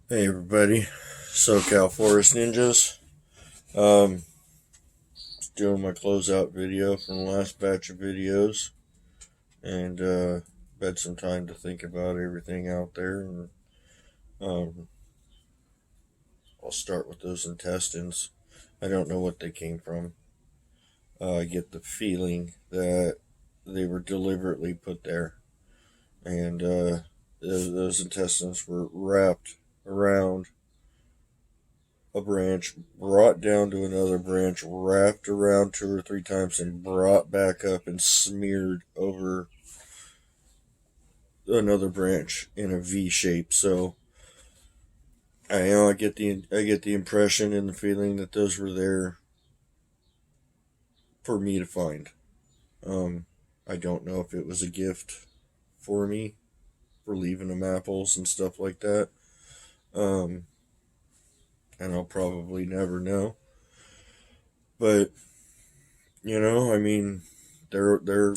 Hey everybody, SoCal Forest Ninjas. Um, doing my closeout video from the last batch of videos, and had some time to think about everything out there. And um, I'll start with those intestines. I don't know what they came from. I get the feeling that they were deliberately put there, and those intestines were wrapped around a branch, brought down to another branch, wrapped around two or three times, and brought back up and smeared over another branch in a V shape. So I get the impression and the feeling that those were there for me to find. Um, I don't know if it was a gift for me for leaving them apples and stuff like that. Um, and I'll probably never know. But I mean, they're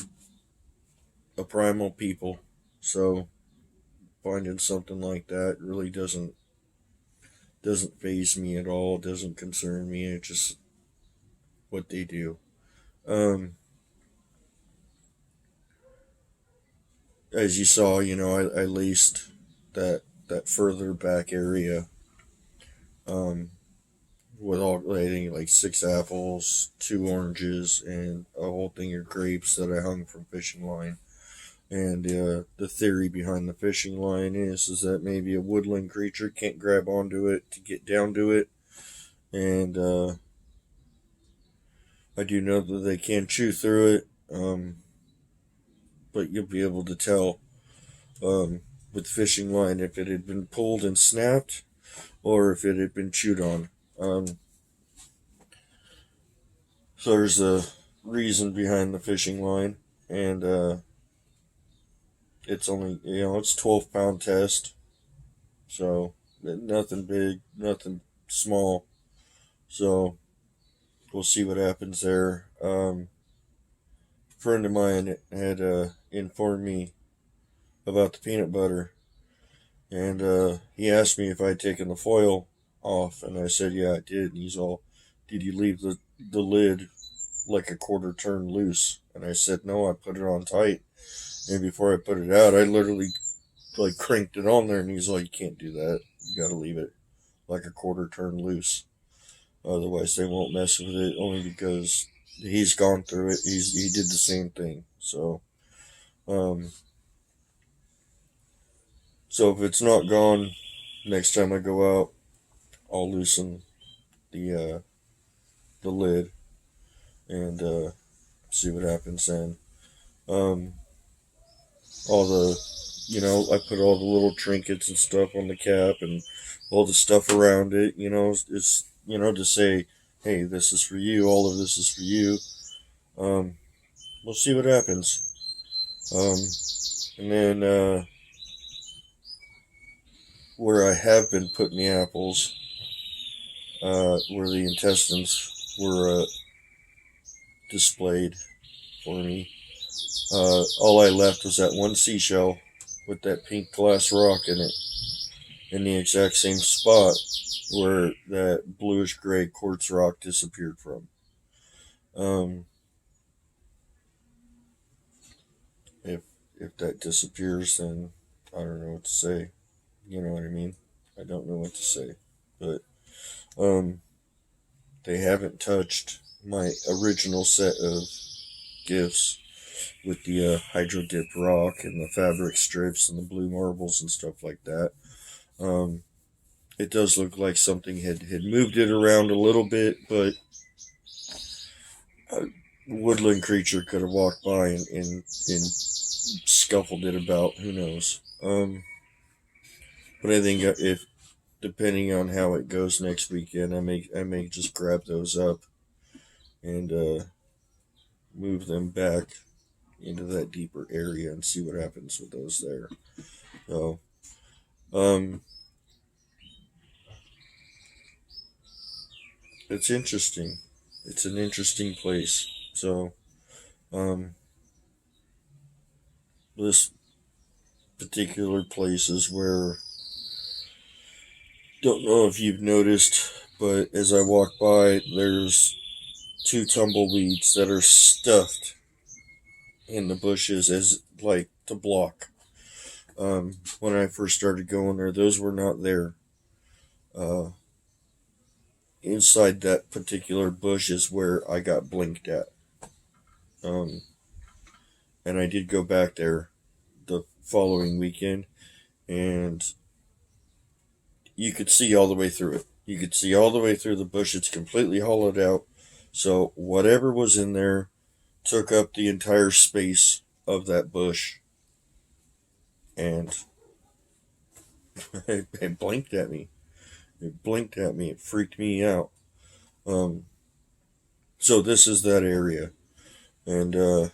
a primal people, so finding something like that really doesn't phase me at all. Doesn't concern me. It's just what they do. Um, as you saw, I laced that further back area um, with all I think like six apples, two oranges, and a whole thing of grapes that I hung from fishing line. And the theory behind the fishing line is that maybe a woodland creature can't grab onto it to get down to it, and I do know that they can chew through it, but you'll be able to tell with fishing line if it had been pulled and snapped or if it had been chewed on. So there's a reason behind the fishing line, and it's only it's 12 pound test, so nothing big, nothing small. So we'll see what happens there. A friend of mine had informed me about the peanut butter, and he asked me if I'd taken the foil off, and I said, yeah, I did. And he's all, did you leave the lid like a quarter turn loose? And I said, no, I put it on tight. And before I put it out, I literally like cranked it on there, and he's like, you can't do that. You got to leave it like a quarter turn loose. Otherwise, they won't mess with it. Only because he's gone through it. He did the same thing. Um, so if it's not gone, next time I go out, I'll loosen the lid and see what happens then. Um, all the I put all the little trinkets and stuff on the cap and all the stuff around it. It's to say, hey, this is for you. All of this is for you. Um, we'll see what happens. Um, and then where I have been putting the apples, where the intestines were displayed for me. All I left was that one seashell with that pink glass rock in it, in the exact same spot where that bluish gray quartz rock disappeared from. Um, if if that disappears, then I don't know what to say. You know what I mean? I don't know what to say, but um, they haven't touched my original set of gifts with the hydro dip rock and the fabric strips and the blue marbles and stuff like that. Um, it does look like something had moved it around a little bit, but a woodland creature could have walked by and scuffled it about. Who knows? But I think if depending on how it goes next weekend, I may just grab those up and move them back into that deeper area and see what happens with those there. So, um, it's interesting. It's an interesting place. So, um, this particular place is where Don't know if you've noticed, but as I walk by, there's two tumbleweeds that are stuffed in the bushes as like to block. When I first started going there, those were not there. Uh, Inside that particular bush is where I got blinked at. Um, and I did go back there the following weekend, and you could see all the way through it. You could see all the way through the bush. It's completely hollowed out. So whatever was in there took up the entire space of that bush, and it blinked at me. It blinked at me. It freaked me out. Um, so this is that area, and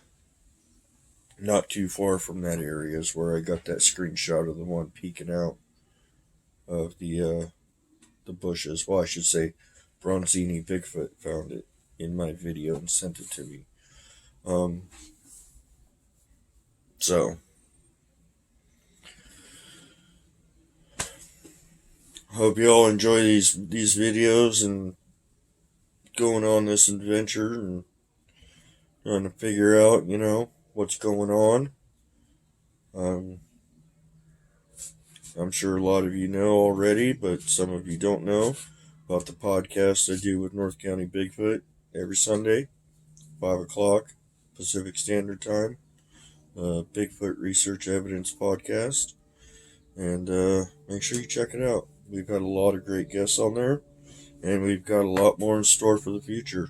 not too far from that area is where I got that screenshot of the one peeking out of the bushes. Well, I should say, Bronzini Bigfoot found it in my video and sent it to me. Um, so hope you all enjoy these videos and going on this adventure and trying to figure out, what's going on. Um, I'm sure a lot of you know already, but some of you don't know about the podcast I do with North County Bigfoot every Sunday, 5 o'clock Pacific Standard Time. Bigfoot Research Evidence Podcast. And make sure you check it out. We've had a lot of great guests on there, and we've got a lot more in store for the future.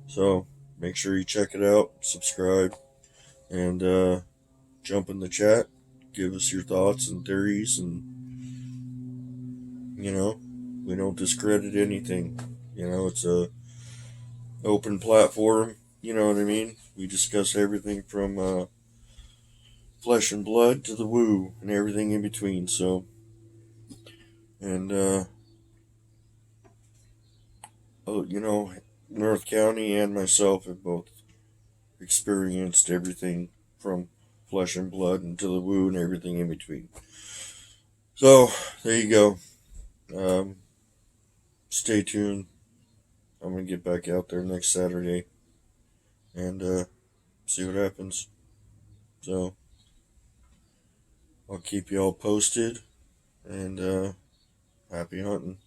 So make sure you check it out, subscribe, and jump in the chat. Give us your thoughts and theories, and we don't discredit anything. It's a open platform. You know what I mean? We discuss everything from flesh and blood to the woo and everything in between. So, and North County and myself have both experienced everything from flesh and blood and to the woo and everything in between. So there you go. Stay tuned. I'm gonna get back out there next Saturday and see what happens. So I'll keep you all posted, and happy hunting.